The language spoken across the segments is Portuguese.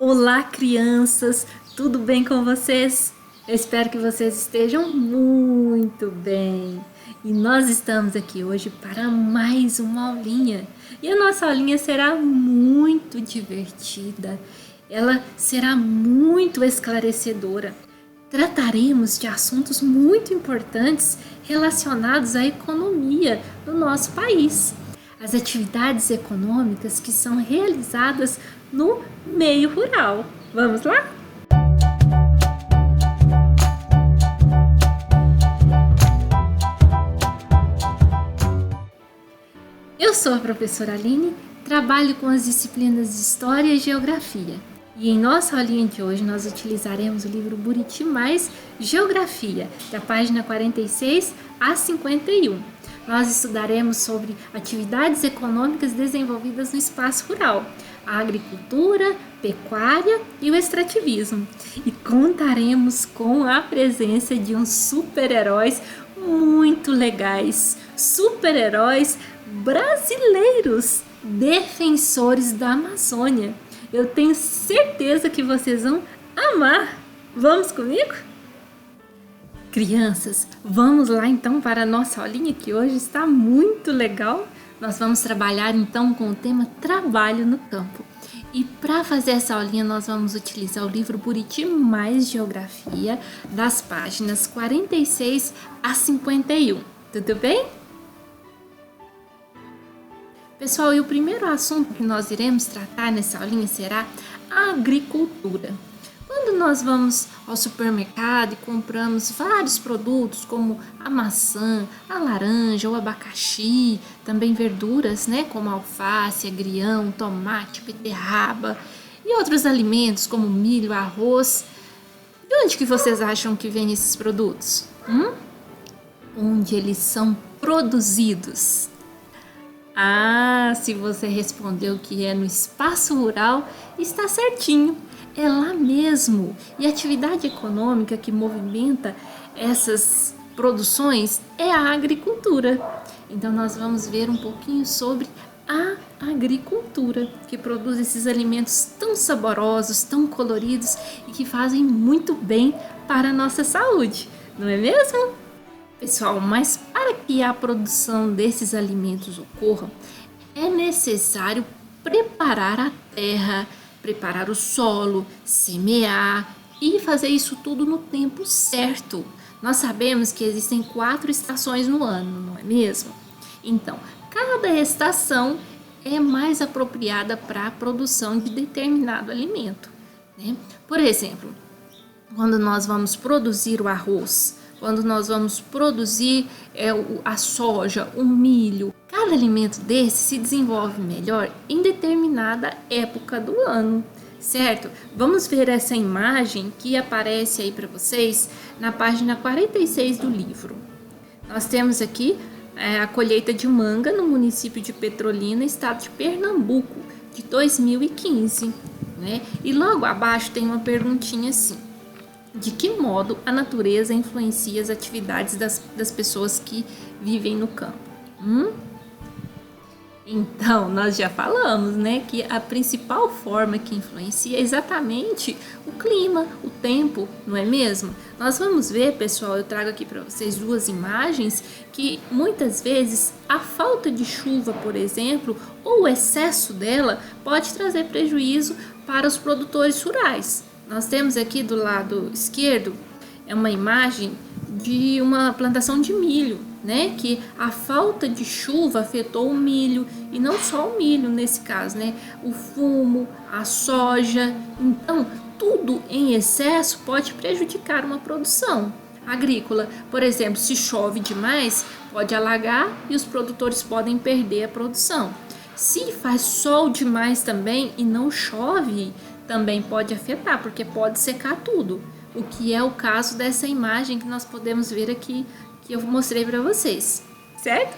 Olá, crianças! Tudo bem com vocês? Eu espero que vocês estejam muito bem. E nós estamos aqui hoje para mais uma aulinha. E a nossa aulinha será muito divertida. Ela será muito esclarecedora. Trataremos de assuntos muito importantes relacionados à economia do nosso país. As atividades econômicas que são realizadas no meio rural. Vamos lá? Eu sou a professora Aline, trabalho com as disciplinas de História e Geografia. E em nossa aulinha de hoje nós utilizaremos o livro Buriti Mais Geografia, da página 46 a 51. Nós estudaremos sobre atividades econômicas desenvolvidas no espaço rural, a agricultura, pecuária e o extrativismo. E contaremos com a presença de uns super-heróis muito legais, super-heróis brasileiros, defensores da Amazônia. Eu tenho certeza que vocês vão amar. Vamos comigo? Crianças, vamos lá então para a nossa aulinha que hoje está muito legal. Nós vamos trabalhar então com o tema trabalho no campo. E para fazer essa aulinha nós vamos utilizar o livro Buriti Mais Geografia, das páginas 46 a 51. Tudo bem? Pessoal, e o primeiro assunto que nós iremos tratar nessa aulinha será a agricultura. Quando nós vamos ao supermercado e compramos vários produtos como a maçã, a laranja, o abacaxi, também verduras, como alface, agrião, tomate, beterraba e outros alimentos como milho, arroz, de onde que vocês acham que vêm esses produtos? Onde eles são produzidos? Se você respondeu que é no espaço rural, está certinho. É lá mesmo. E a atividade econômica que movimenta essas produções é a agricultura. Então nós vamos ver um pouquinho sobre a agricultura, que produz esses alimentos tão saborosos, tão coloridos e que fazem muito bem para a nossa saúde, não é mesmo? Pessoal, mas para que a produção desses alimentos ocorra, é necessário preparar a terra, preparar o solo, semear e fazer isso tudo no tempo certo. Nós sabemos que existem 4 estações no ano, não é mesmo? Então, cada estação é mais apropriada para a produção de determinado alimento, né? Por exemplo, quando nós vamos produzir o arroz, quando nós vamos produzir a soja, o milho, cada alimento desse se desenvolve melhor em determinada época do ano, certo? Vamos ver essa imagem que aparece aí para vocês na página 46 do livro. Nós temos aqui a colheita de manga no município de Petrolina, estado de Pernambuco, de 2015, né? E logo abaixo tem uma perguntinha assim: de que modo a natureza influencia as atividades das pessoas que vivem no campo? Então, nós já falamos, que a principal forma que influencia é exatamente o clima, o tempo, não é mesmo? Nós vamos ver, pessoal, eu trago aqui para vocês 2 imagens, que muitas vezes a falta de chuva, por exemplo, ou o excesso dela pode trazer prejuízo para os produtores rurais. Nós temos aqui do lado esquerdo uma imagem de uma plantação de milho, que a falta de chuva afetou o milho, e não só o milho nesse caso, o fumo, a soja. Então, tudo em excesso pode prejudicar uma produção agrícola. Por exemplo, se chove demais, pode alagar e os produtores podem perder a produção. Se faz sol demais também e não chove, também pode afetar, porque pode secar tudo, o que é o caso dessa imagem que nós podemos ver aqui, que eu mostrei para vocês, certo?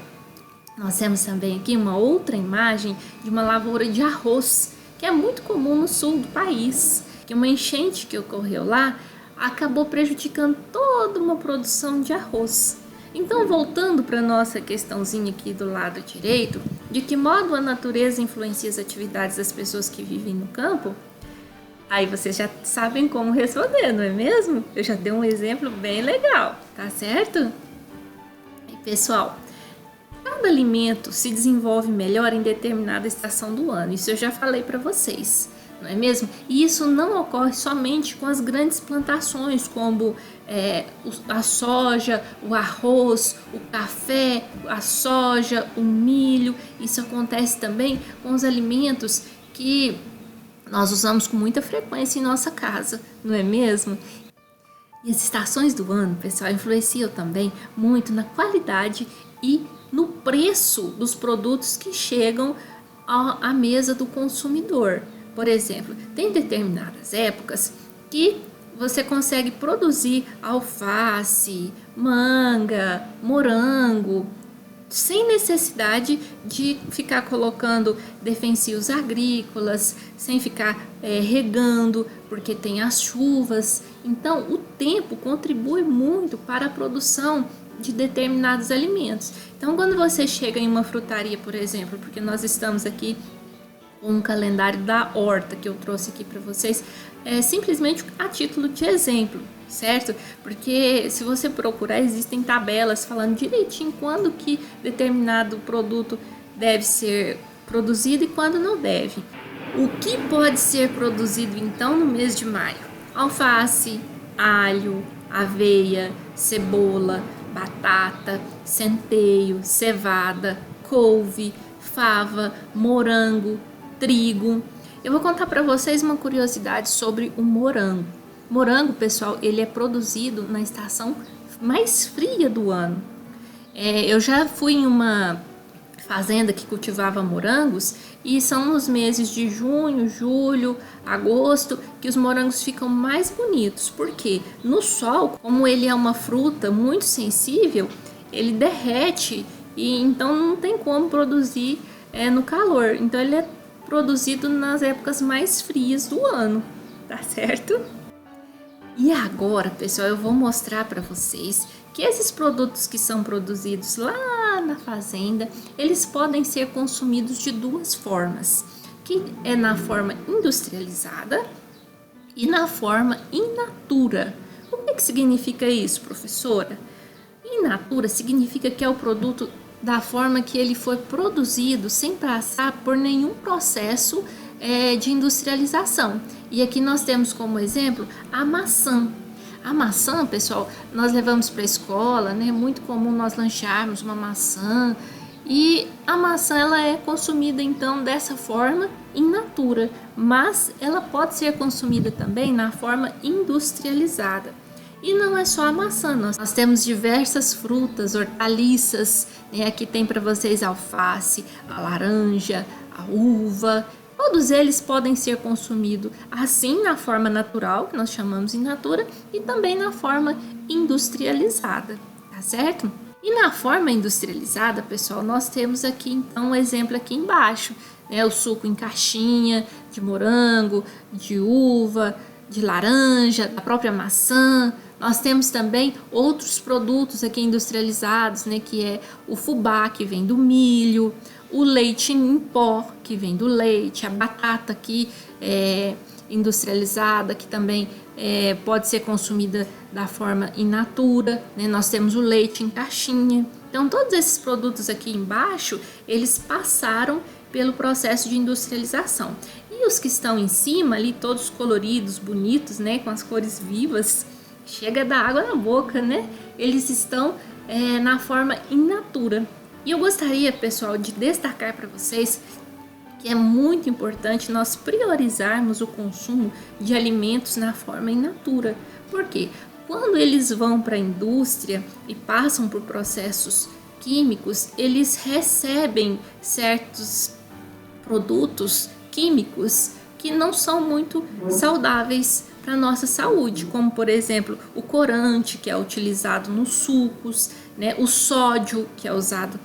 Nós temos também aqui uma outra imagem de uma lavoura de arroz, que é muito comum no sul do país, que uma enchente que ocorreu lá acabou prejudicando toda uma produção de arroz. Então, voltando para a nossa questãozinha aqui do lado direito, de que modo a natureza influencia as atividades das pessoas que vivem no campo, Aí vocês já sabem como responder, não é mesmo? Eu já dei um exemplo bem legal, tá certo? E pessoal, cada alimento se desenvolve melhor em determinada estação do ano. Isso eu já falei para vocês, não é mesmo? E isso não ocorre somente com as grandes plantações, como a soja, o arroz, o café, a soja, o milho. Isso acontece também com os alimentos que nós usamos com muita frequência em nossa casa, não é mesmo? E as estações do ano, pessoal, influenciam também muito na qualidade e no preço dos produtos que chegam à mesa do consumidor. Por exemplo, tem determinadas épocas que você consegue produzir alface, manga, morango, sem necessidade de ficar colocando defensivos agrícolas, sem ficar regando, porque tem as chuvas. Então, o tempo contribui muito para a produção de determinados alimentos. Então, quando você chega em uma frutaria, por exemplo, porque nós estamos aqui com um calendário da horta que eu trouxe aqui para vocês, simplesmente a título de exemplo, certo? Porque se você procurar, existem tabelas falando direitinho quando que determinado produto deve ser produzido e quando não deve. O que pode ser produzido então no mês de maio? Alface, alho, aveia, cebola, batata, centeio, cevada, couve, fava, morango, trigo. Eu vou contar para vocês uma curiosidade sobre o morango. Morango, pessoal, ele é produzido na estação mais fria do ano. Eu já fui em uma fazenda que cultivava morangos e são nos meses de junho, julho, agosto que os morangos ficam mais bonitos. Porque no sol, como ele é uma fruta muito sensível, ele derrete e então não tem como produzir no calor. Então ele é produzido nas épocas mais frias do ano, tá certo? E agora, pessoal, eu vou mostrar para vocês que esses produtos que são produzidos lá na fazenda, eles podem ser consumidos de duas formas, que é na forma industrializada e na forma in natura. O que significa isso, professora? In natura significa que é o produto da forma que ele foi produzido sem passar por nenhum processo de industrialização. E aqui nós temos como exemplo a maçã. A maçã, pessoal, nós levamos para a escola, né? É muito comum nós lancharmos uma maçã. E a maçã ela é consumida então dessa forma in natura, mas ela pode ser consumida também na forma industrializada. E não é só a maçã, nós temos diversas frutas, hortaliças, né? Aqui tem para vocês a alface, a laranja, a uva. Todos eles podem ser consumidos assim na forma natural, que nós chamamos in natura, e também na forma industrializada, tá certo? E na forma industrializada, pessoal, nós temos aqui então um exemplo aqui embaixo, né? O suco em caixinha, de morango, de uva, de laranja, da própria maçã. Nós temos também outros produtos aqui industrializados, né, que é o fubá, que vem do milho, o leite em pó, que vem do leite, a batata aqui industrializada, que também pode ser consumida da forma in natura, né? Nós temos o leite em caixinha. Então, todos esses produtos aqui embaixo, eles passaram pelo processo de industrialização. E os que estão em cima ali, todos coloridos, bonitos, né, com as cores vivas, chega da água na boca, né? Eles estão na forma in natura. E eu gostaria, pessoal, de destacar para vocês que é muito importante nós priorizarmos o consumo de alimentos na forma in natura. Por quê? Quando eles vão para a indústria e passam por processos químicos, eles recebem certos produtos químicos que não são muito saudáveis para a nossa saúde, como por exemplo o corante, que é utilizado nos sucos, né? O sódio, que é usado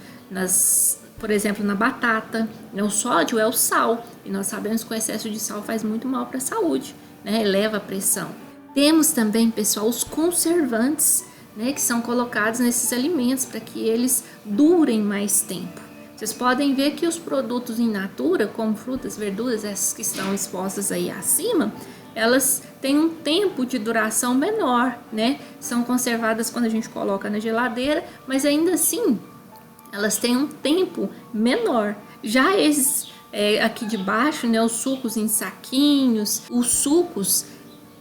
por exemplo, na batata, né? O sódio é o sal, e nós sabemos que o excesso de sal faz muito mal para a saúde, né? Eleva a pressão. Temos também, pessoal, os conservantes, né? Que são colocados nesses alimentos para que eles durem mais tempo. Vocês podem ver que os produtos in natura, como frutas, verduras, essas que estão expostas aí acima, elas têm um tempo de duração menor, né? São conservadas quando a gente coloca na geladeira, mas ainda assim elas têm um tempo menor. Já esses aqui de baixo, né, os sucos em saquinhos, os sucos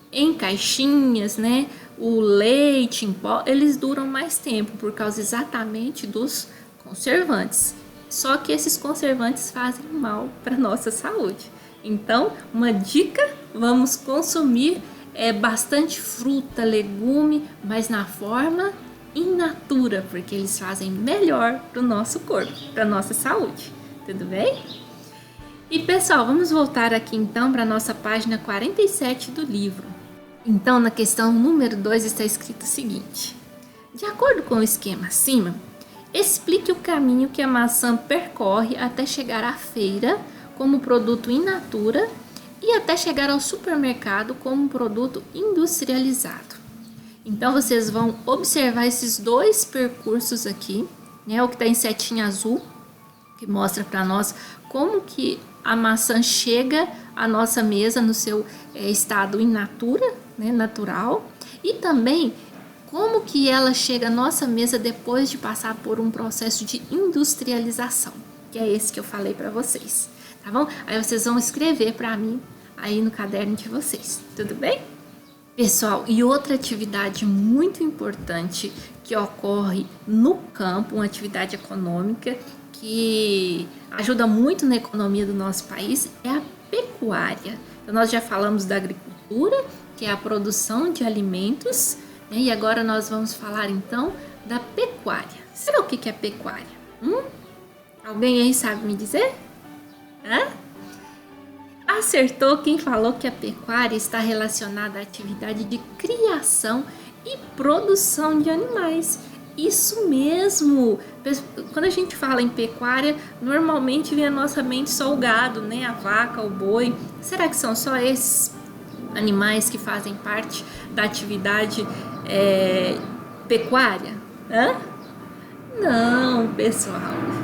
em caixinhas, né, o leite em pó, eles duram mais tempo por causa exatamente dos conservantes. Só que esses conservantes fazem mal para nossa saúde. Então, uma dica, vamos consumir bastante fruta, legume, mas na forma in natura, porque eles fazem melhor para o nosso corpo, para nossa saúde. Tudo bem? E pessoal, vamos voltar aqui então para a nossa página 47 do livro. Então, na questão número 2 está escrito o seguinte: de acordo com o esquema acima, explique o caminho que a maçã percorre até chegar à feira como produto in natura e até chegar ao supermercado como produto industrializado. Então, vocês vão observar esses dois percursos aqui, né? O que está em setinha azul, que mostra para nós como que a maçã chega à nossa mesa no seu estado in natura, né, natural, e também como que ela chega à nossa mesa depois de passar por um processo de industrialização, que é esse que eu falei para vocês, tá bom? Aí vocês vão escrever para mim aí no caderno de vocês, tudo bem? Pessoal, e outra atividade muito importante que ocorre no campo, uma atividade econômica que ajuda muito na economia do nosso país, é a pecuária. Então, nós já falamos da agricultura, que é a produção de alimentos, né? E agora nós vamos falar então da pecuária. Sabe o que é pecuária? Alguém aí sabe me dizer? Hã? Acertou quem falou que a pecuária está relacionada à atividade de criação e produção de animais. Isso mesmo! Quando a gente fala em pecuária, normalmente vem à nossa mente só o gado, né? A vaca, o boi. Será que são só esses animais que fazem parte da atividade pecuária? Hã? Não, pessoal.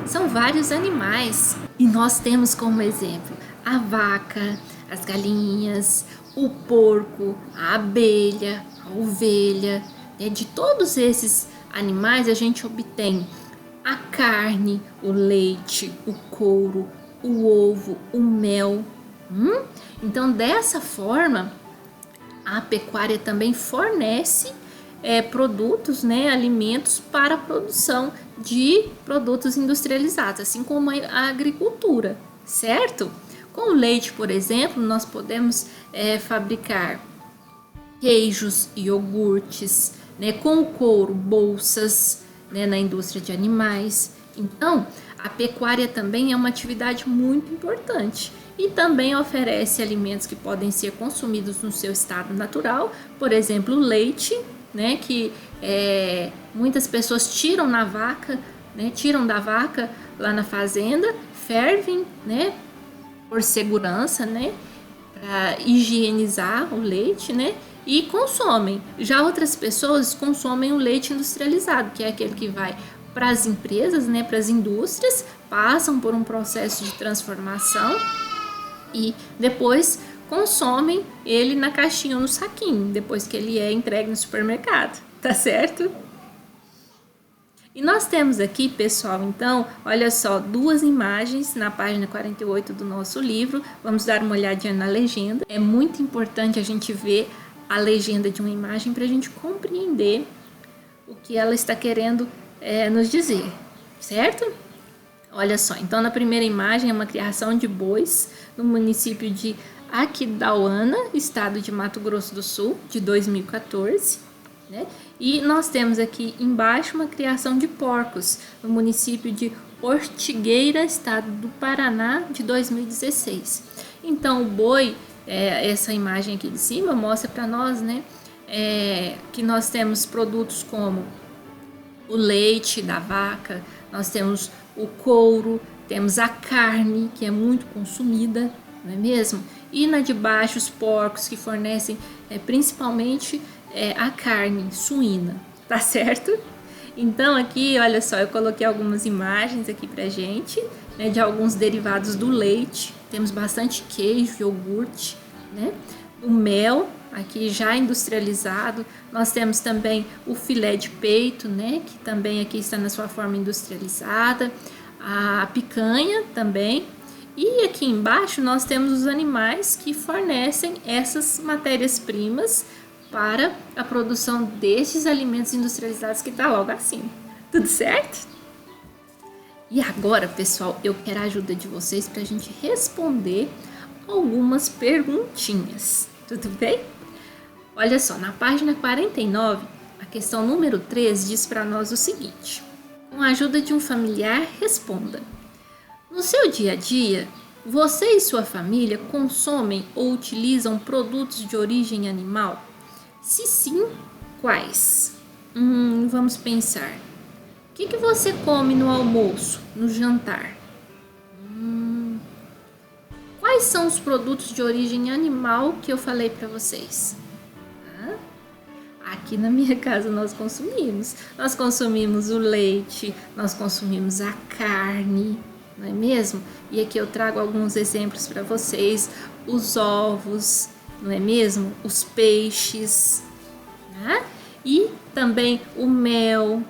São vários animais. E nós temos como exemplo a vaca, as galinhas, o porco, a abelha, a ovelha. De todos esses animais a gente obtém a carne, o leite, o couro, o ovo, o mel. Então, dessa forma, a pecuária também fornece produtos, né, alimentos para a produção de produtos industrializados, assim como a agricultura, certo? Com o leite, por exemplo, nós podemos fabricar queijos, iogurtes, né? Com o couro, bolsas, né? Na indústria de animais. Então, a pecuária também é uma atividade muito importante e também oferece alimentos que podem ser consumidos no seu estado natural, por exemplo, o leite, né? Que muitas pessoas tiram na vaca, né? Tiram da vaca lá na fazenda, fervem, né? Por segurança, né? Para higienizar o leite, né? E consomem. Já outras pessoas consomem o leite industrializado, que é aquele que vai para as empresas, né? Para as indústrias, passam por um processo de transformação e depois consomem ele na caixinha ou no saquinho, depois que ele é entregue no supermercado, tá certo? E nós temos aqui, pessoal, então, olha só, duas imagens na página 48 do nosso livro. Vamos dar uma olhadinha na legenda. É muito importante a gente ver a legenda de uma imagem para a gente compreender o que ela está querendo nos dizer, certo? Olha só, então na primeira imagem é uma criação de bois no município de Aquidauana, estado de Mato Grosso do Sul, de 2014, né? E nós temos aqui embaixo uma criação de porcos no município de Ortigueira, estado do Paraná, de 2016. Então o boi, essa imagem aqui de cima mostra para nós, né, que nós temos produtos como o leite da vaca, nós temos o couro, temos a carne, que é muito consumida, não é mesmo? E na de baixo os porcos, que fornecem principalmente a carne suína, tá certo? Então aqui, olha só, eu coloquei algumas imagens aqui pra gente, né, de alguns derivados do leite. Temos bastante queijo, iogurte, né? O mel, aqui já industrializado. Nós temos também o filé de peito, né, que também aqui está na sua forma industrializada. A picanha também. E aqui embaixo nós temos os animais que fornecem essas matérias-primas para a produção destes alimentos industrializados que está logo acima. Tudo certo? E agora, pessoal, eu quero a ajuda de vocês para a gente responder algumas perguntinhas. Tudo bem? Olha só, na página 49, a questão número 3 diz para nós o seguinte: com a ajuda de um familiar, responda. No seu dia a dia, você e sua família consomem ou utilizam produtos de origem animal? Se sim, quais? Vamos pensar. O que você come no almoço, no jantar? Quais são os produtos de origem animal que eu falei para vocês? Aqui na minha casa nós consumimos o leite, nós consumimos a carne, não é mesmo? E aqui eu trago alguns exemplos para vocês: os ovos, não é mesmo? Os peixes, né? E também o mel,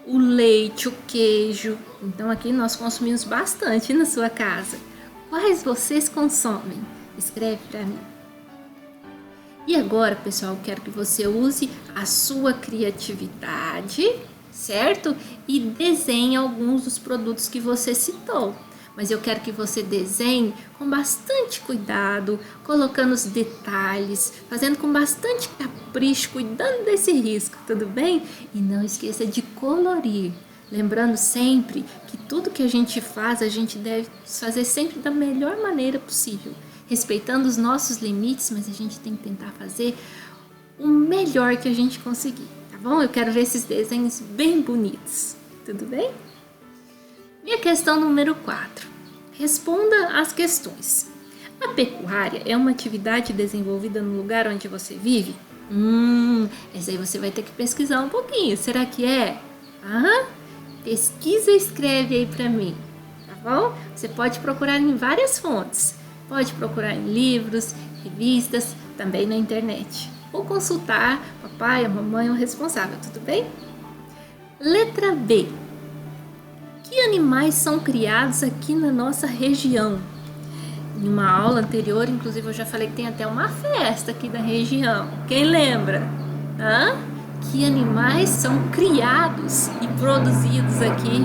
o leite, o queijo. Então aqui nós consumimos bastante na sua casa. Quais vocês consomem? Escreve para mim. E agora, pessoal, eu quero que você use a sua criatividade, certo? E desenhe alguns dos produtos que você citou. Mas eu quero que você desenhe com bastante cuidado, colocando os detalhes, fazendo com bastante capricho, cuidando desse risco, tudo bem? E não esqueça de colorir. Lembrando sempre que tudo que a gente faz, a gente deve fazer sempre da melhor maneira possível, respeitando os nossos limites, mas a gente tem que tentar fazer o melhor que a gente conseguir, tá bom? Eu quero ver esses desenhos bem bonitos, tudo bem? E a questão número 4. Responda às questões. A pecuária é uma atividade desenvolvida no lugar onde você vive? Essa aí você vai ter que pesquisar um pouquinho. Será que é? Pesquisa e escreve aí pra mim, tá bom? Você pode procurar em várias fontes. Pode procurar em livros, revistas, também na internet. Ou consultar papai, a mamãe ou o responsável, tudo bem? Letra B. Que animais são criados aqui na nossa região? Em uma aula anterior, inclusive, eu já falei que tem até uma festa aqui da região. Quem lembra? Que animais são criados e produzidos aqui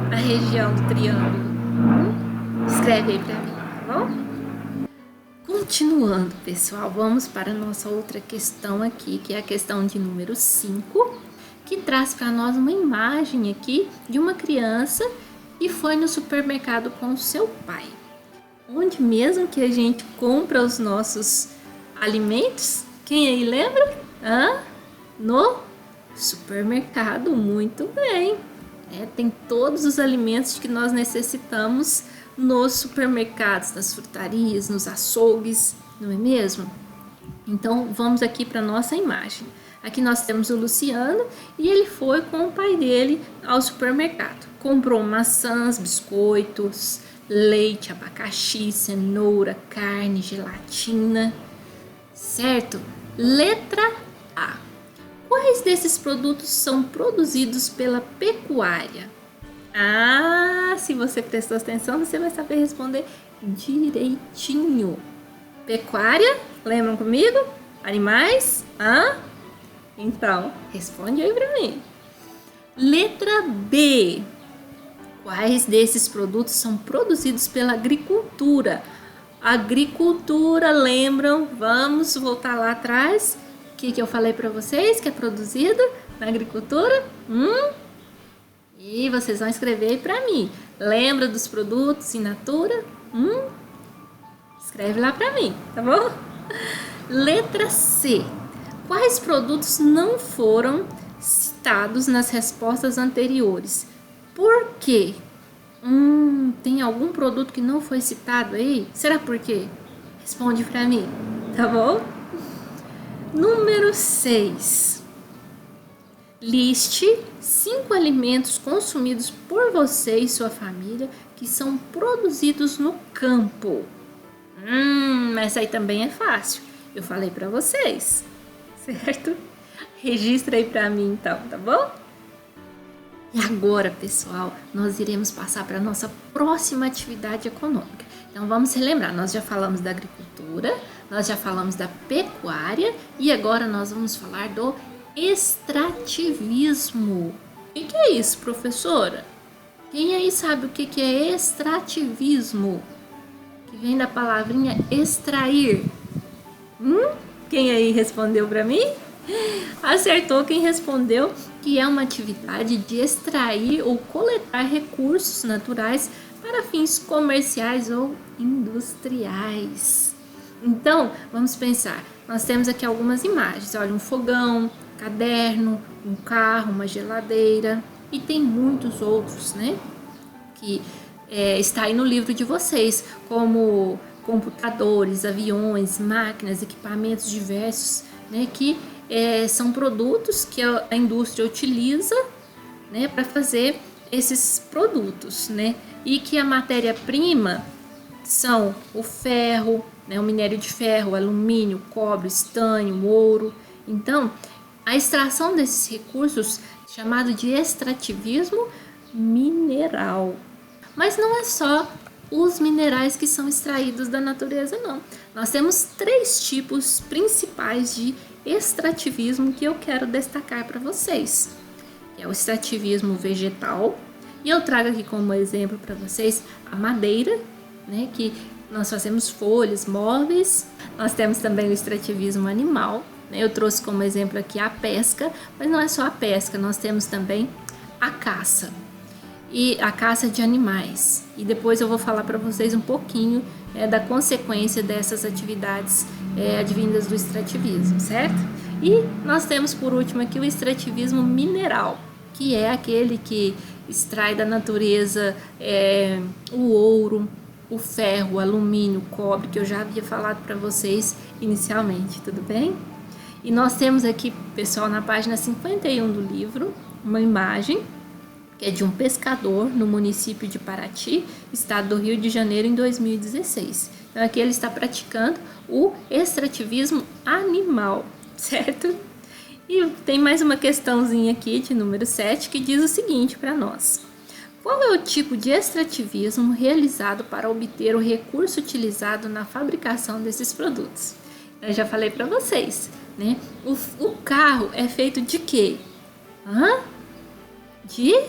na região do Triângulo? Escreve aí pra mim, tá bom? Continuando, pessoal, vamos para a nossa outra questão aqui, que é a questão de número 5, que traz para nós uma imagem aqui de uma criança que foi no supermercado com o seu pai. Onde mesmo que a gente compra os nossos alimentos? Quem aí lembra? No supermercado, muito bem. Tem todos os alimentos que nós necessitamos nos supermercados, nas frutarias, nos açougues, não é mesmo? Então vamos aqui para nossa imagem. Aqui nós temos o Luciano e ele foi com o pai dele ao supermercado. Comprou maçãs, biscoitos, leite, abacaxi, cenoura, carne, gelatina, certo? Letra A. Quais desses produtos são produzidos pela pecuária? Se você prestou atenção, você vai saber responder direitinho. Pecuária, lembram comigo? Animais? Então, responde aí pra mim. Letra B. Quais desses produtos são produzidos pela agricultura? Agricultura, lembram? Vamos voltar lá atrás. O que eu falei pra vocês que é produzido na agricultura? E vocês vão escrever aí pra mim. Lembra dos produtos in natura? Escreve lá pra mim, tá bom? Letra C. Quais produtos não foram citados nas respostas anteriores? Por quê? Tem algum produto que não foi citado aí? Será por quê? Responde pra mim, tá bom? Número 6. Liste 5 alimentos consumidos por você e sua família que são produzidos no campo. Essa aí também é fácil. Eu falei para vocês, certo? Registra aí para mim então, tá bom? E agora, pessoal, nós iremos passar para a nossa próxima atividade econômica. Então vamos relembrar, nós já falamos da agricultura, nós já falamos da pecuária e agora nós vamos falar do extrativismo. O que é isso, professora? Quem aí sabe o que é extrativismo? Que vem da palavrinha extrair. Quem aí respondeu para mim? Acertou quem respondeu que é uma atividade de extrair ou coletar recursos naturais para fins comerciais ou industriais. Então, vamos pensar. Nós temos aqui algumas imagens. Olha, um fogão, caderno, um carro, uma geladeira e tem muitos outros, né? Que está aí no livro de vocês, como computadores, aviões, máquinas, equipamentos diversos, né? Que são produtos que a indústria utiliza, né? Para fazer esses produtos, né? E que a matéria-prima são o ferro, né? O minério de ferro, alumínio, cobre, estânio, ouro. Então, a extração desses recursos é chamado de extrativismo mineral. Mas não é só os minerais que são extraídos da natureza, não. Nós temos 3 tipos principais de extrativismo que eu quero destacar para vocês. É o extrativismo vegetal, e eu trago aqui como exemplo para vocês a madeira, né, que nós fazemos folhas, móveis. Nós temos também o extrativismo animal. Eu trouxe como exemplo aqui a pesca, mas não é só a pesca, nós temos também a caça. E a caça de animais. E depois eu vou falar para vocês um pouquinho da consequência dessas atividades advindas do extrativismo, certo? E nós temos por último aqui o extrativismo mineral, que é aquele que extrai da natureza o ouro, o ferro, o alumínio, o cobre, que eu já havia falado para vocês inicialmente, tudo bem? E nós temos aqui, pessoal, na página 51 do livro, uma imagem que é de um pescador no município de Paraty, estado do Rio de Janeiro, em 2016. Então aqui ele está praticando o extrativismo animal, certo? E tem mais uma questãozinha aqui de número 7 que diz o seguinte para nós. Qual é o tipo de extrativismo realizado para obter o recurso utilizado na fabricação desses produtos? Eu já falei para vocês, né? O carro é feito de quê? De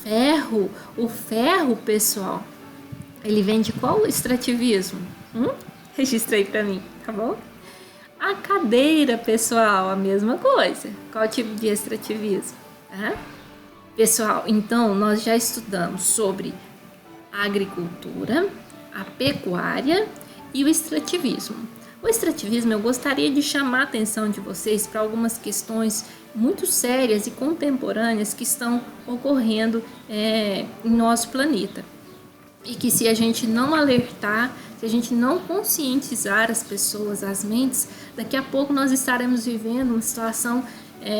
ferro. O ferro, pessoal, ele vem de qual extrativismo? Registra aí para mim, tá bom? A cadeira, pessoal, a mesma coisa. Qual tipo de extrativismo? Pessoal, então nós já estudamos sobre a agricultura, a pecuária e o extrativismo. O extrativismo, eu gostaria de chamar a atenção de vocês para algumas questões muito sérias e contemporâneas que estão ocorrendo em nosso planeta. E que se a gente não alertar, se a gente não conscientizar as pessoas, as mentes, daqui a pouco nós estaremos vivendo uma situação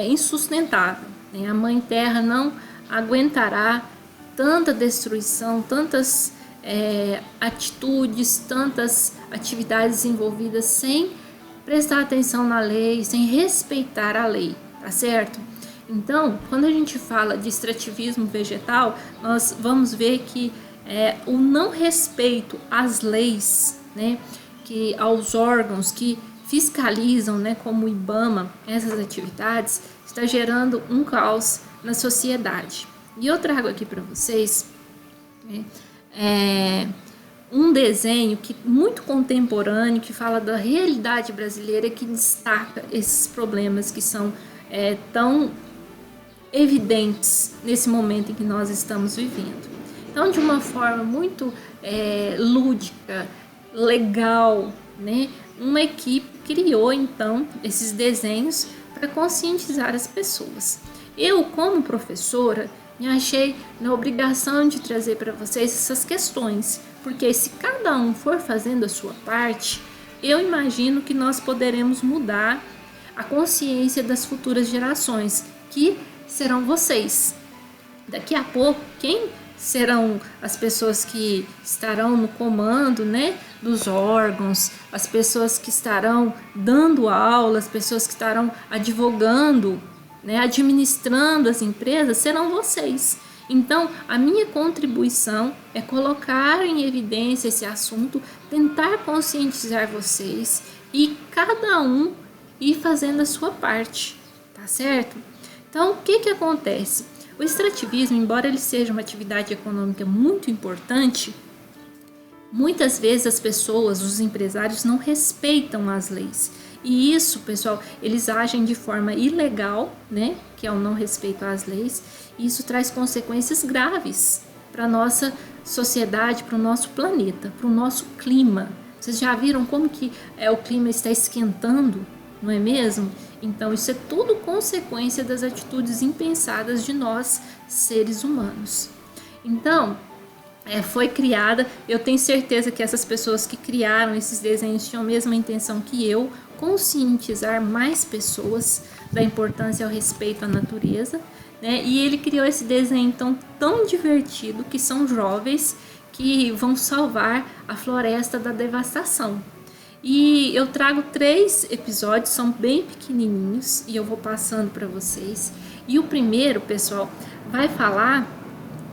insustentável. A Mãe Terra não aguentará tanta destruição, tantas atitudes, tantas atividades envolvidas sem prestar atenção na lei, sem respeitar a lei, tá certo? Então, quando a gente fala de extrativismo vegetal, nós vamos ver que o não respeito às leis, né, que aos órgãos que fiscalizam, né, como o IBAMA, essas atividades, está gerando um caos na sociedade. E eu trago aqui para vocês um desenho muito contemporâneo que fala da realidade brasileira, que destaca esses problemas que são tão evidentes nesse momento em que nós estamos vivendo. Então, de uma forma muito lúdica, legal, né, uma equipe criou então esses desenhos para conscientizar as pessoas. Eu, como professora, me achei na obrigação de trazer para vocês essas questões, porque se cada um for fazendo a sua parte, eu imagino que nós poderemos mudar a consciência das futuras gerações, que serão vocês. Daqui a pouco, quem serão as pessoas que estarão no comando, né, dos órgãos, as pessoas que estarão dando aula, as pessoas que estarão advogando, né, administrando as empresas, serão vocês. Então, a minha contribuição é colocar em evidência esse assunto, tentar conscientizar vocês e cada um ir fazendo a sua parte, tá certo? Então, o que acontece? O extrativismo, embora ele seja uma atividade econômica muito importante, muitas vezes as pessoas, os empresários, não respeitam as leis. E isso, pessoal, eles agem de forma ilegal, né? Que é o não respeito às leis. E isso traz consequências graves para a nossa sociedade, para o nosso planeta, para o nosso clima. Vocês já viram como que o clima está esquentando, não é mesmo? Então, isso é tudo consequência das atitudes impensadas de nós, seres humanos. Então, foi criada, eu tenho certeza que essas pessoas que criaram esses desenhos tinham a mesma intenção que eu, conscientizar mais pessoas da importância ao respeito à natureza, né? E ele criou esse desenho então tão divertido, que são jovens que vão salvar a floresta da devastação. E eu trago 3 episódios, são bem pequenininhos e eu vou passando para vocês. E o primeiro, pessoal, vai falar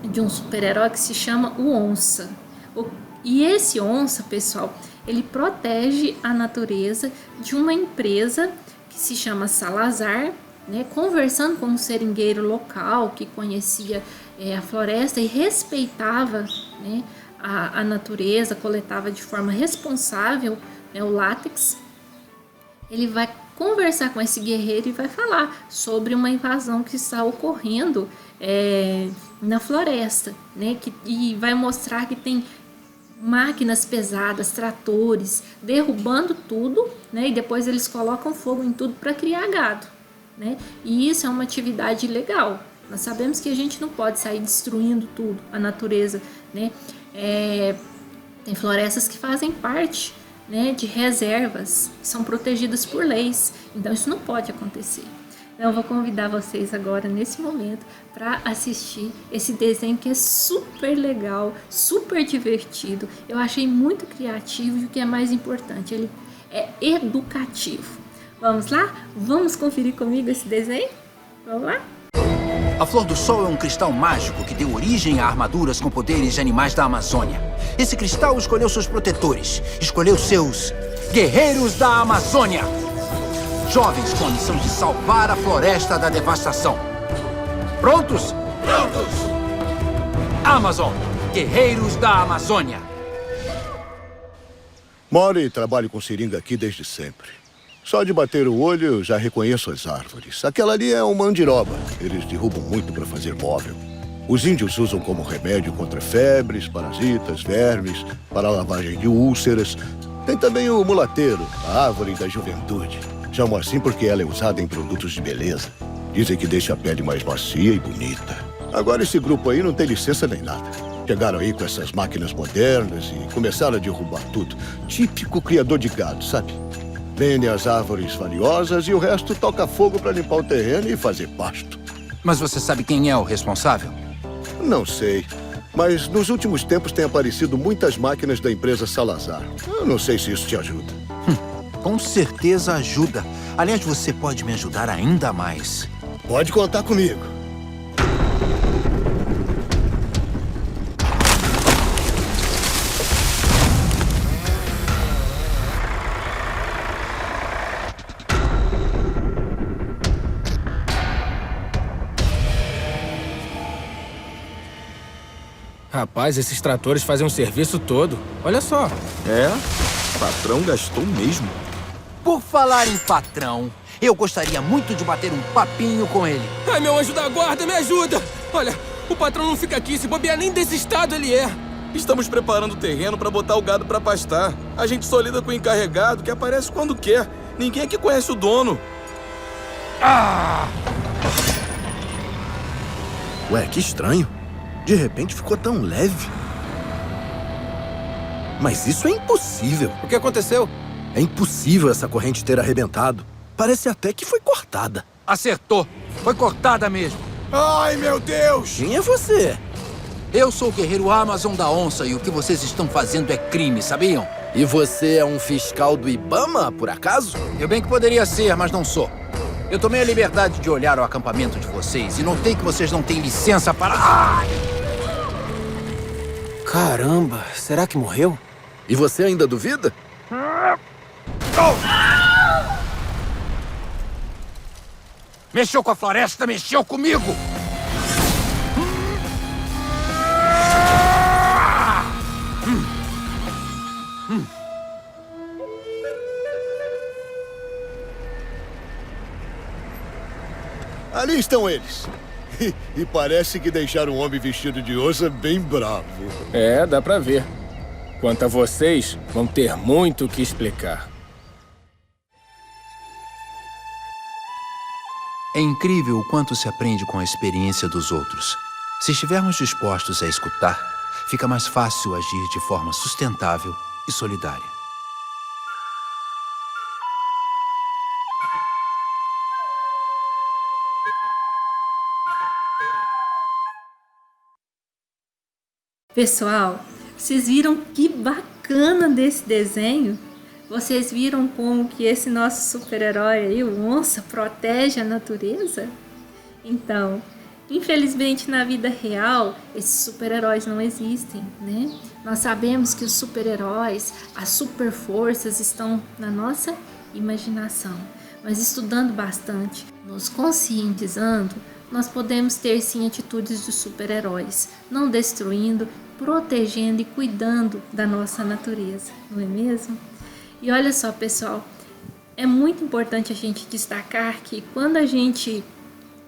de um super-herói que se chama o Onça. E esse Onça, pessoal, ele protege a natureza de uma empresa que se chama Salazar, né, conversando com um seringueiro local que conhecia a floresta e respeitava, né, a natureza, coletava de forma responsável, né, o látex. Ele vai conversar com esse guerreiro e vai falar sobre uma invasão que está ocorrendo na floresta, né, e vai mostrar que tem máquinas pesadas, tratores, derrubando tudo, né, e depois eles colocam fogo em tudo para criar gado, né, e isso é uma atividade ilegal. Nós sabemos que a gente não pode sair destruindo tudo, a natureza, né, tem florestas que fazem parte, né, de reservas, que são protegidas por leis, então isso não pode acontecer. Então, eu vou convidar vocês agora, nesse momento, para assistir esse desenho que é super legal, super divertido. Eu achei muito criativo e o que é mais importante, ele é educativo. Vamos lá? Vamos conferir comigo esse desenho? Vamos lá? A Flor do Sol é um cristal mágico que deu origem a armaduras com poderes de animais da Amazônia. Esse cristal escolheu seus protetores, escolheu seus guerreiros da Amazônia. Jovens com a missão de salvar a floresta da devastação. Prontos? Prontos! Amazon, guerreiros da Amazônia. Moro e trabalho com seringa aqui desde sempre. Só de bater o olho eu já reconheço as árvores. Aquela ali é uma andiroba. Eles derrubam muito para fazer móvel. Os índios usam como remédio contra febres, parasitas, vermes, para a lavagem de úlceras. Tem também o mulateiro, a árvore da juventude. Chamam assim porque ela é usada em produtos de beleza. Dizem que deixa a pele mais macia e bonita. Agora esse grupo aí não tem licença nem nada. Chegaram aí com essas máquinas modernas e começaram a derrubar tudo. Típico criador de gado, sabe? Vendem as árvores valiosas e o resto toca fogo para limpar o terreno e fazer pasto. Mas você sabe quem é o responsável? Não sei. Mas nos últimos tempos tem aparecido muitas máquinas da empresa Salazar. Eu não sei se isso te ajuda. Com certeza ajuda. Aliás, você pode me ajudar ainda mais. Pode contar comigo. Rapaz, esses tratores fazem um serviço todo. Olha só. O patrão gastou mesmo. Por falar em patrão, eu gostaria muito de bater um papinho com ele. Ai, meu anjo da guarda, me ajuda! Olha, o patrão não fica aqui, se bobear nem desse estado ele é. Estamos preparando o terreno para botar o gado para pastar. A gente só lida com o encarregado que aparece quando quer. Ninguém aqui conhece o dono. Ué, que estranho. De repente ficou tão leve. Mas isso é impossível. O que aconteceu? É impossível essa corrente ter arrebentado. Parece até que foi cortada. Acertou. Foi cortada mesmo. Ai, meu Deus! Quem é você? Eu sou o guerreiro Amazon da Onça e o que vocês estão fazendo é crime, sabiam? E você é um fiscal do Ibama, por acaso? Eu bem que poderia ser, mas não sou. Eu tomei a liberdade de olhar o acampamento de vocês e notei que vocês não têm licença para... Ai! Caramba, será que morreu? E você ainda duvida? Mexeu com a floresta, mexeu comigo! Ali estão eles. E parece que deixaram um homem vestido de onça bem bravo. É, dá pra ver. Quanto a vocês, vão ter muito o que explicar. É incrível o quanto se aprende com a experiência dos outros. Se estivermos dispostos a escutar, fica mais fácil agir de forma sustentável e solidária. Pessoal, vocês viram que bacana desse desenho? Vocês viram como que esse nosso super-herói aí, o Onça, protege a natureza? Então, infelizmente na vida real, esses super-heróis não existem, né? Nós sabemos que os super-heróis, as super-forças estão na nossa imaginação. Mas estudando bastante, nos conscientizando, nós podemos ter sim atitudes de super-heróis, não destruindo, protegendo e cuidando da nossa natureza, não é mesmo? E olha só, pessoal, é muito importante a gente destacar que quando a gente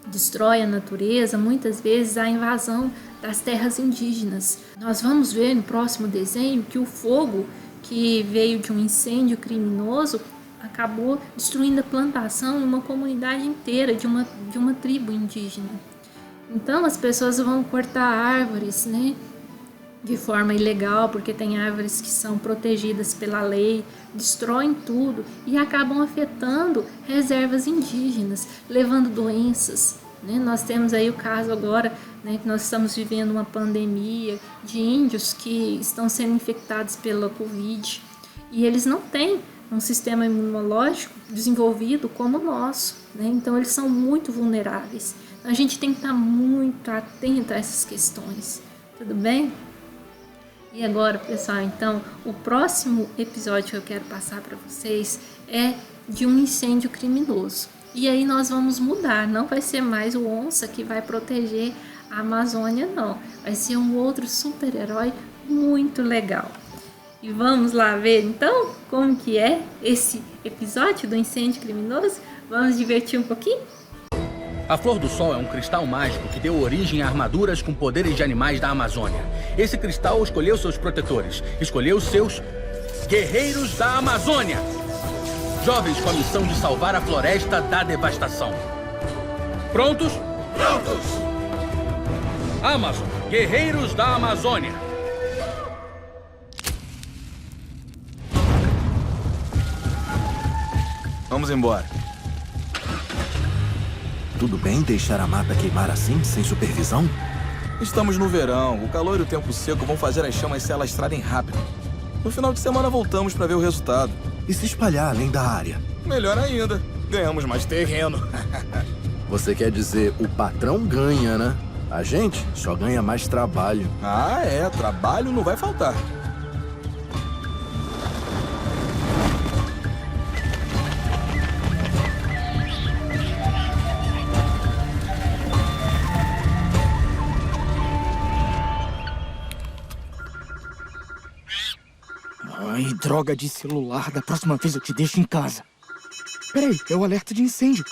destrói a natureza, muitas vezes há a invasão das terras indígenas. Nós vamos ver no próximo desenho que o fogo que veio de um incêndio criminoso acabou destruindo a plantação em uma comunidade inteira de uma tribo indígena. Então as pessoas vão cortar árvores, né, de forma ilegal, porque tem árvores que são protegidas pela lei, destroem tudo e acabam afetando reservas indígenas, levando doenças, né? Nós temos aí o caso agora, né, que nós estamos vivendo uma pandemia de índios que estão sendo infectados pela Covid e eles não têm um sistema imunológico desenvolvido como o nosso, né? Então eles são muito vulneráveis. Então, a gente tem que estar muito atento a essas questões, tudo bem? E agora, pessoal, então, o próximo episódio que eu quero passar para vocês é de um incêndio criminoso. E aí nós vamos mudar, não vai ser mais o Onça que vai proteger a Amazônia, não. Vai ser um outro super-herói muito legal. E vamos lá ver, então, como que é esse episódio do incêndio criminoso? Vamos divertir um pouquinho? A Flor do Sol é um cristal mágico que deu origem a armaduras com poderes de animais da Amazônia. Esse cristal escolheu seus protetores, escolheu seus guerreiros da Amazônia. Jovens com a missão de salvar a floresta da devastação. Prontos? Prontos! Amazon, guerreiros da Amazônia. Vamos embora. Tudo bem deixar a mata queimar assim, sem supervisão? Estamos no verão. O calor e o tempo seco vão fazer as chamas se alastrarem rápido. No final de semana voltamos para ver o resultado. E se espalhar além da área? Melhor ainda. Ganhamos mais terreno. Você quer dizer, o patrão ganha, né? A gente só ganha mais trabalho. Ah, é. Trabalho não vai faltar. Ai, droga de celular. Da próxima vez eu te deixo em casa. Peraí, é o alerta de incêndio.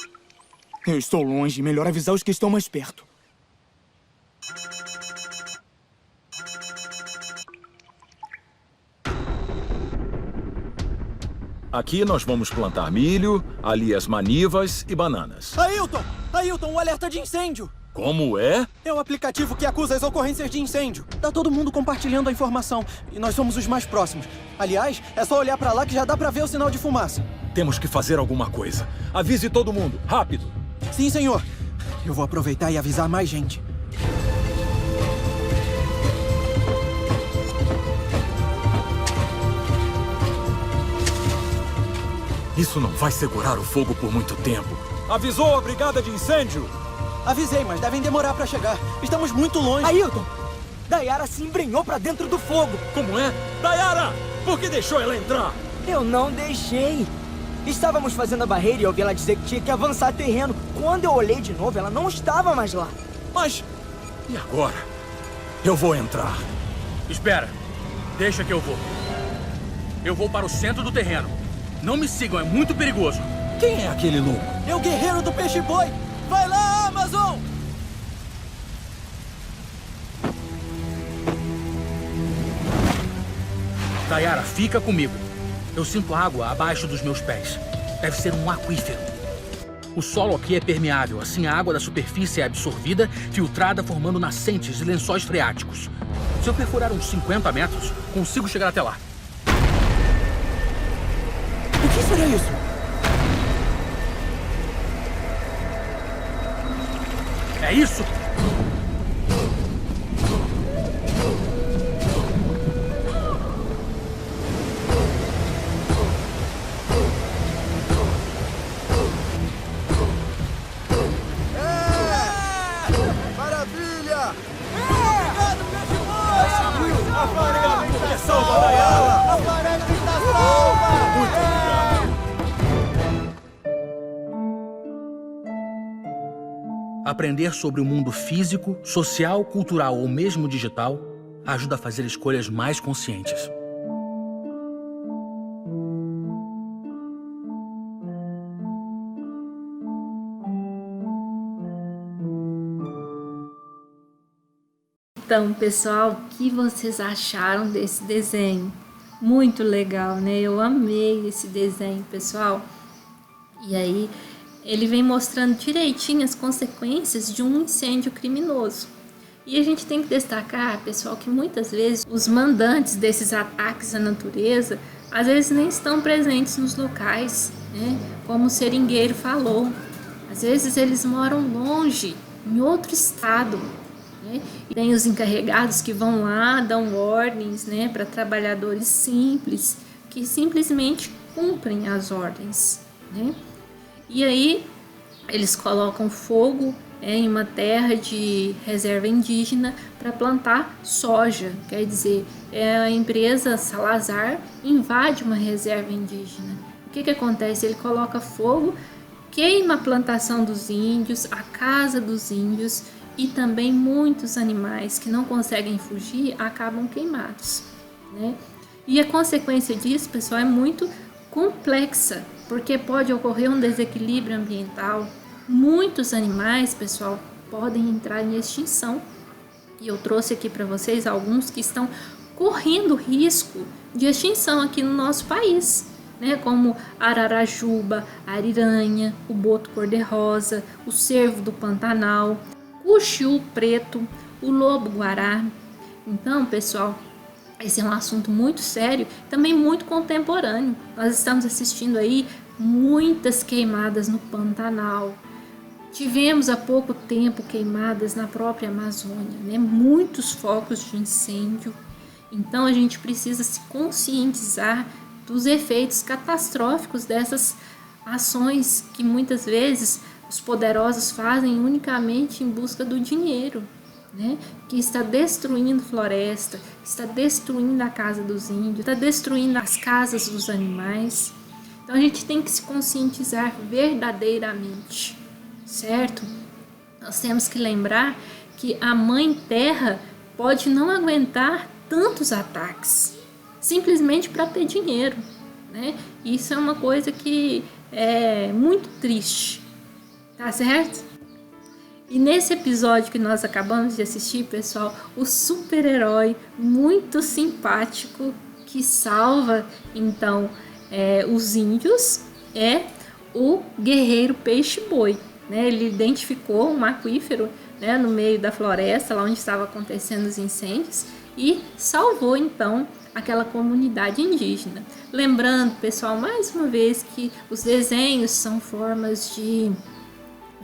Eu estou longe. Melhor avisar os que estão mais perto. Aqui nós vamos plantar milho, ali as manivas e bananas. Ailton, o alerta de incêndio! Como é? É o aplicativo que acusa as ocorrências de incêndio. Tá todo mundo compartilhando a informação. E nós somos os mais próximos. Aliás, é só olhar pra lá que já dá pra ver o sinal de fumaça. Temos que fazer alguma coisa. Avise todo mundo, rápido. Sim, senhor. Eu vou aproveitar e avisar mais gente. Isso não vai segurar o fogo por muito tempo. Avisou a brigada de incêndio? Avisei, mas devem demorar pra chegar. Estamos muito longe. Ailton! Dayara se embrenhou pra dentro do fogo. Como é? Dayara! Por que deixou ela entrar? Eu não deixei. Estávamos fazendo a barreira e eu ouvi ela dizer que tinha que avançar terreno. Quando eu olhei de novo, ela não estava mais lá. Mas... e agora? Eu vou entrar. Espera. Deixa que eu vou. Eu vou para o centro do terreno. Não me sigam, é muito perigoso. Quem é aquele louco? É o guerreiro do peixe-boi. Vai lá, Amazon! Dayara, fica comigo. Eu sinto água abaixo dos meus pés. Deve ser um aquífero. O solo aqui é permeável, assim a água da superfície é absorvida, filtrada, formando nascentes e lençóis freáticos. Se eu perfurar uns 50 metros, consigo chegar até lá. O que será isso? É isso? Maravilha! Obrigado, peixe-boi! A floresta salva Dayala! A floresta está salva! Muito obrigado. Aprender sobre o mundo físico, social, cultural ou mesmo digital ajuda a fazer escolhas mais conscientes. Então, pessoal, o que vocês acharam desse desenho? Muito legal, né? Eu amei esse desenho, pessoal. E aí, ele vem mostrando direitinho as consequências de um incêndio criminoso. E a gente tem que destacar, pessoal, que muitas vezes os mandantes desses ataques à natureza, às vezes nem estão presentes nos locais, né? Como o seringueiro falou. Às vezes eles moram longe, em outro estado, né? E tem os encarregados que vão lá, dão ordens, né, para trabalhadores simples, que simplesmente cumprem as ordens, né? E aí eles colocam fogo em uma terra de reserva indígena para plantar soja. Quer dizer, a empresa Salazar invade uma reserva indígena. O que acontece? Ele coloca fogo, queima a plantação dos índios, a casa dos índios, e também muitos animais que não conseguem fugir acabam queimados, né? E a consequência disso, pessoal, é muito complexa, porque pode ocorrer um desequilíbrio ambiental. Muitos animais, pessoal, podem entrar em extinção. E eu trouxe aqui para vocês alguns que estão correndo risco de extinção aqui no nosso país, né? Como a ararajuba, a ariranha, o boto cor-de-rosa, o cervo do Pantanal, o chiu preto, o lobo-guará. Então, pessoal, esse é um assunto muito sério, também muito contemporâneo. Nós estamos assistindo aí muitas queimadas no Pantanal. Tivemos há pouco tempo queimadas na própria Amazônia, né? Muitos focos de incêndio. Então a gente precisa se conscientizar dos efeitos catastróficos dessas ações que muitas vezes os poderosos fazem unicamente em busca do dinheiro, né? Que está destruindo floresta, está destruindo a casa dos índios, está destruindo as casas dos animais. Então a gente tem que se conscientizar verdadeiramente, certo? Nós temos que lembrar que a Mãe Terra pode não aguentar tantos ataques, simplesmente para ter dinheiro, né? Isso é uma coisa que é muito triste, tá certo? E nesse episódio que nós acabamos de assistir, pessoal, o super-herói muito simpático que salva, então, os índios é o guerreiro peixe-boi, né? Ele identificou um aquífero, né, no meio da floresta, lá onde estavam acontecendo os incêndios, e salvou, então, aquela comunidade indígena. Lembrando, pessoal, mais uma vez que os desenhos são formas de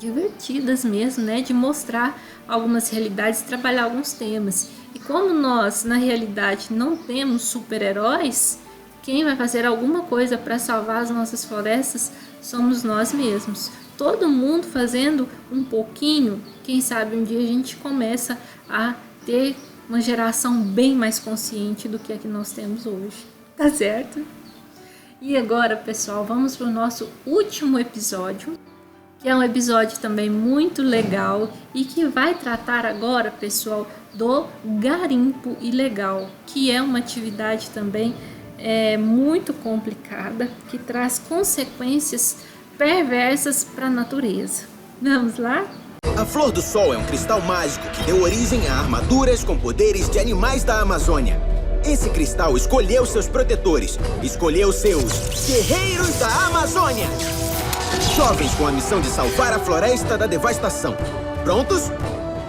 divertidas mesmo, né? De mostrar algumas realidades, trabalhar alguns temas. E como nós, na realidade, não temos super-heróis, quem vai fazer alguma coisa para salvar as nossas florestas somos nós mesmos. Todo mundo fazendo um pouquinho, quem sabe um dia a gente começa a ter uma geração bem mais consciente do que a que nós temos hoje. Tá certo? E agora, pessoal, vamos para o nosso último episódio, que é um episódio também muito legal e que vai tratar agora, pessoal, do garimpo ilegal, que é uma atividade também muito complicada, que traz consequências perversas para a natureza. Vamos lá? A Flor do Sol é um cristal mágico que deu origem a armaduras com poderes de animais da Amazônia. Esse cristal escolheu seus protetores, escolheu seus guerreiros da Amazônia. Jovens com a missão de salvar a floresta da devastação. Prontos?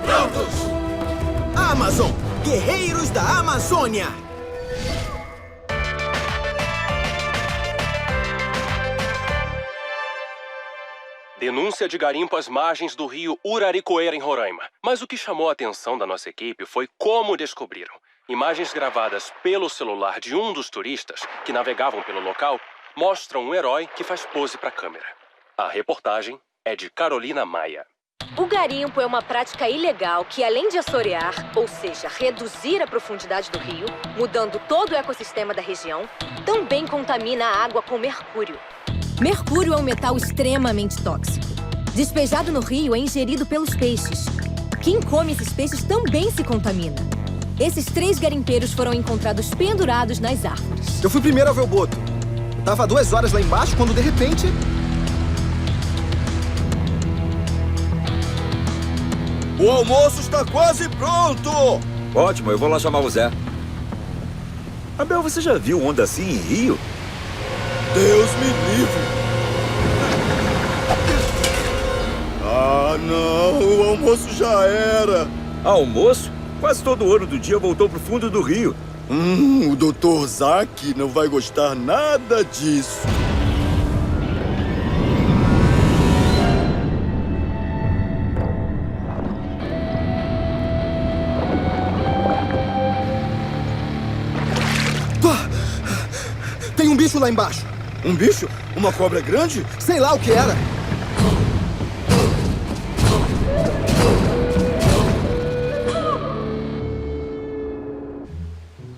Prontos! Amazon, guerreiros da Amazônia! Denúncia de garimpo às margens do rio Uraricoeira, em Roraima. Mas o que chamou a atenção da nossa equipe foi como descobriram. Imagens gravadas pelo celular de um dos turistas que navegavam pelo local mostram um herói que faz pose para a câmera. A reportagem é de Carolina Maia. O garimpo é uma prática ilegal que, além de assorear, ou seja, reduzir a profundidade do rio, mudando todo o ecossistema da região, também contamina a água com mercúrio. Mercúrio é um metal extremamente tóxico. Despejado no rio, é ingerido pelos peixes. Quem come esses peixes também se contamina. Esses 3 garimpeiros foram encontrados pendurados nas árvores. Eu fui primeiro a ver o boto. Eu tava 2 horas lá embaixo quando, de repente... O almoço está quase pronto! Ótimo, eu vou lá chamar o Zé. Abel, você já viu onda assim em Rio? Deus me livre! Ah, não! O almoço já era! Almoço? Quase todo ano do dia voltou pro fundo do rio. O Dr. Zack não vai gostar nada disso. Tem um bicho lá embaixo. Um bicho? Uma cobra grande? Sei lá o que era.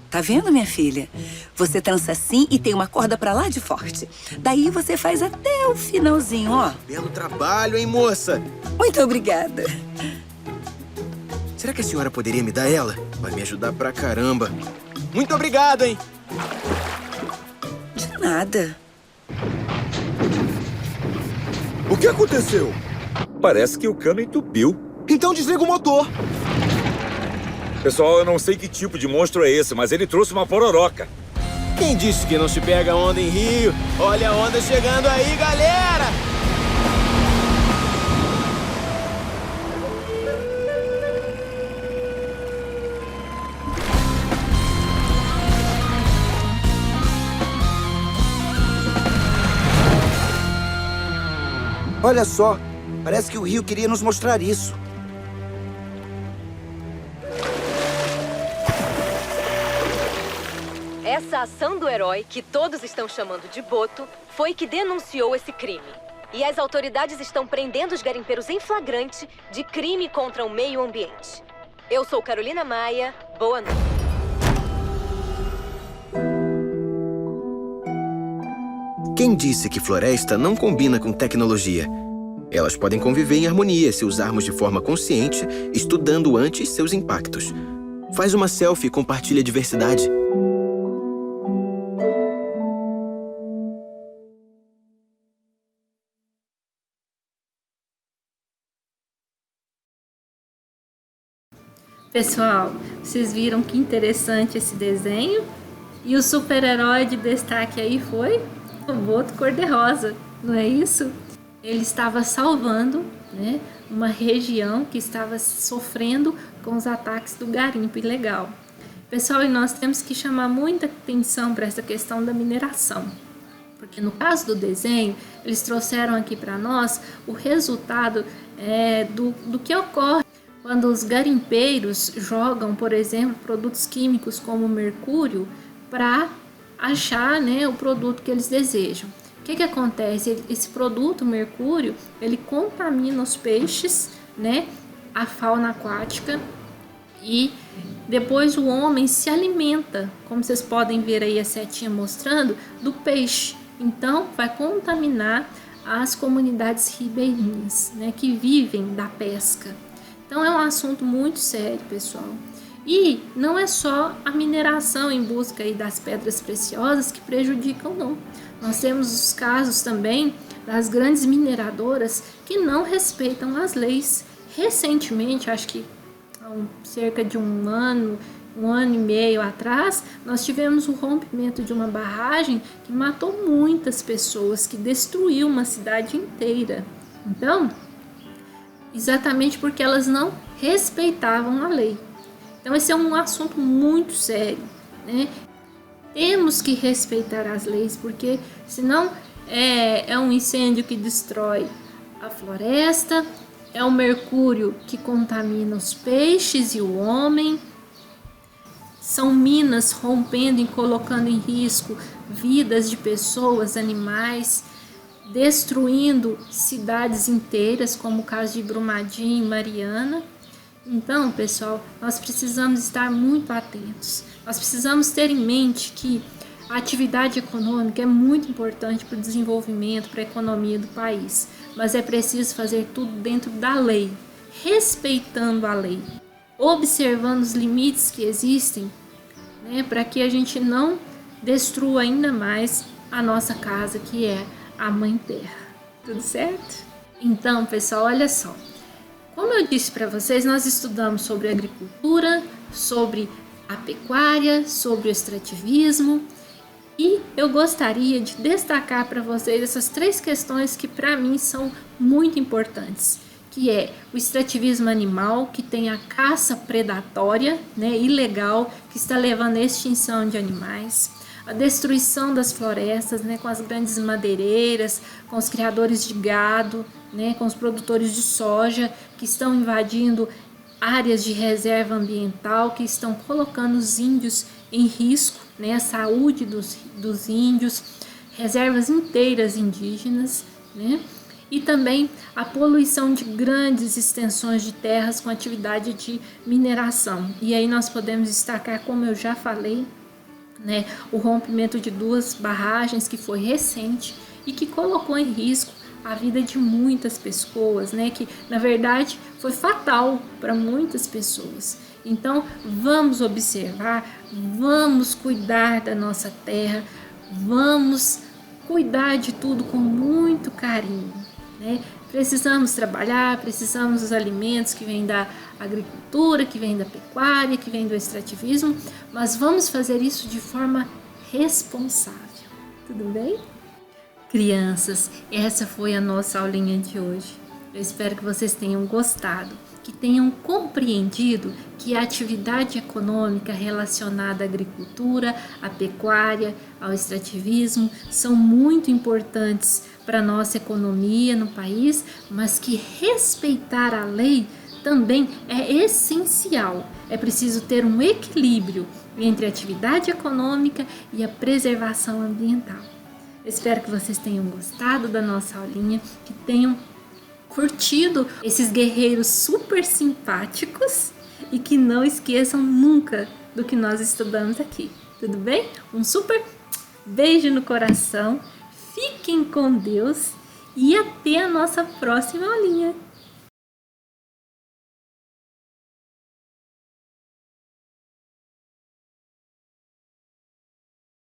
Tá vendo, minha filha? Você trança assim e tem uma corda pra lá de forte. Daí você faz até o finalzinho, ó. Belo trabalho, hein, moça? Muito obrigada. Será que a senhora poderia me dar ela? Vai me ajudar pra caramba. Muito obrigado, hein? De nada. O que aconteceu? Parece que o cano entupiu. Então desliga o motor. Pessoal, eu não sei que tipo de monstro é esse, mas ele trouxe uma pororoca. Quem disse que não se pega onda em Rio? Olha a onda chegando aí, galera! Olha só, parece que o rio queria nos mostrar isso. Essa ação do herói, que todos estão chamando de Boto, foi que denunciou esse crime. E as autoridades estão prendendo os garimpeiros em flagrante de crime contra o meio ambiente. Eu sou Carolina Maia, boa noite. Quem disse que floresta não combina com tecnologia? Elas podem conviver em harmonia se usarmos de forma consciente, estudando antes seus impactos. Faz uma selfie e compartilha a diversidade. Pessoal, vocês viram que interessante esse desenho? E o super-herói de destaque aí foi o Boto Cor-de-Rosa, não é isso? Ele estava salvando, né, uma região que estava sofrendo com os ataques do garimpo ilegal. Pessoal, e nós temos que chamar muita atenção para essa questão da mineração, Porque no caso do desenho, eles trouxeram aqui para nós o resultado do que ocorre quando os garimpeiros jogam, por exemplo, produtos químicos como mercúrio para achar, né, o produto que eles desejam. O que acontece? Esse produto, mercúrio, ele contamina os peixes, né, a fauna aquática, e depois o homem se alimenta, como vocês podem ver aí a setinha mostrando, do peixe. Então vai contaminar as comunidades ribeirinhas, né, que vivem da pesca. Então é um assunto muito sério, pessoal. E não é só a mineração em busca aí das pedras preciosas que prejudicam, não. Nós temos os casos também das grandes mineradoras que não respeitam as leis. Recentemente, acho que há cerca de um ano e meio atrás, nós tivemos o rompimento de uma barragem que matou muitas pessoas, que destruiu uma cidade inteira. Então, exatamente porque elas não respeitavam a lei. Então esse é um assunto muito sério, né? Temos que respeitar as leis, porque senão é um incêndio que destrói a floresta, é o mercúrio que contamina os peixes e o homem, são minas rompendo e colocando em risco vidas de pessoas, animais, destruindo cidades inteiras, como o caso de Brumadinho e Mariana. Então, pessoal, nós precisamos estar muito atentos. Nós precisamos ter em mente que a atividade econômica é muito importante para o desenvolvimento, para a economia do país. Mas é preciso fazer tudo dentro da lei, respeitando a lei, observando os limites que existem, né, para que a gente não destrua ainda mais a nossa casa, que é a Mãe Terra. Tudo certo? Então, pessoal, olha só. Como eu disse para vocês, nós estudamos sobre agricultura, sobre a pecuária, sobre o extrativismo, e eu gostaria de destacar para vocês essas 3 questões que para mim são muito importantes, que é o extrativismo animal, que tem a caça predatória, né, ilegal, que está levando à extinção de animais, a destruição das florestas, né, com as grandes madeireiras, com os criadores de gado, né, com os produtores de soja, que estão invadindo áreas de reserva ambiental, que estão colocando os índios em risco, né, a saúde dos índios, reservas inteiras indígenas, né, e também a poluição de grandes extensões de terras com atividade de mineração. E aí nós podemos destacar, como eu já falei, né, o rompimento de 2 barragens que foi recente e que colocou em risco a vida de muitas pessoas, né, que na verdade foi fatal para muitas pessoas. Então vamos observar, vamos cuidar da nossa terra, vamos cuidar de tudo com muito carinho, né? Precisamos trabalhar, precisamos dos alimentos que vêm da agricultura, que vêm da pecuária, que vêm do extrativismo, mas vamos fazer isso de forma responsável. Tudo bem? Crianças, essa foi a nossa aulinha de hoje. Eu espero que vocês tenham gostado, que tenham compreendido que a atividade econômica relacionada à agricultura, à pecuária, ao extrativismo são muito importantes para a nossa economia no país, mas que respeitar a lei também é essencial. É preciso ter um equilíbrio entre a atividade econômica e a preservação ambiental. Eu espero que vocês tenham gostado da nossa aulinha, que tenham curtido esses guerreiros super simpáticos e que não esqueçam nunca do que nós estudamos aqui. Tudo bem? Um super beijo no coração, fiquem com Deus e até a nossa próxima aulinha.